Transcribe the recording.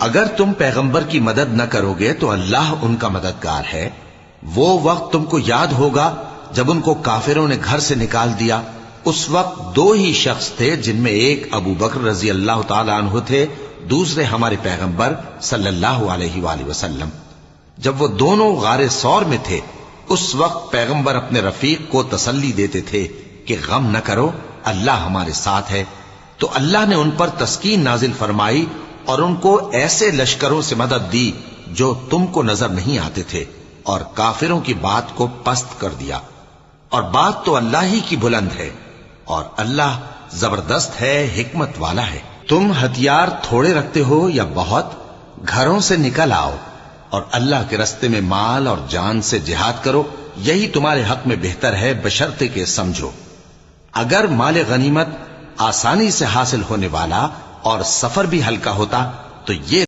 اگر تم پیغمبر کی مدد نہ کرو گے تو اللہ ان کا مددگار ہے۔ وہ وقت تم کو یاد ہوگا جب ان کو کافروں نے گھر سے نکال دیا۔ اس وقت دو ہی شخص تھے، جن میں ایک ابو بکر رضی اللہ تعالی عنہ تھے، دوسرے ہمارے پیغمبر صلی اللہ علیہ وآلہ وسلم۔ جب وہ دونوں غار ثور میں تھے، اس وقت پیغمبر اپنے رفیق کو تسلی دیتے تھے کہ غم نہ کرو، اللہ ہمارے ساتھ ہے۔ تو اللہ نے ان پر تسکین نازل فرمائی اور ان کو ایسے لشکروں سے مدد دی جو تم کو نظر نہیں آتے تھے، اور کافروں کی بات کو پست کر دیا۔ اور بات تو اللہ ہی کی بلند ہے، اور اللہ زبردست ہے، حکمت والا ہے۔ تم ہتھیار تھوڑے رکھتے ہو یا بہت، گھروں سے نکل آؤ اور اللہ کے رستے میں مال اور جان سے جہاد کرو، یہی تمہارے حق میں بہتر ہے، بشرطے کہ سمجھو۔ اگر مال غنیمت آسانی سے حاصل ہونے والا اور سفر بھی ہلکا ہوتا تو یہ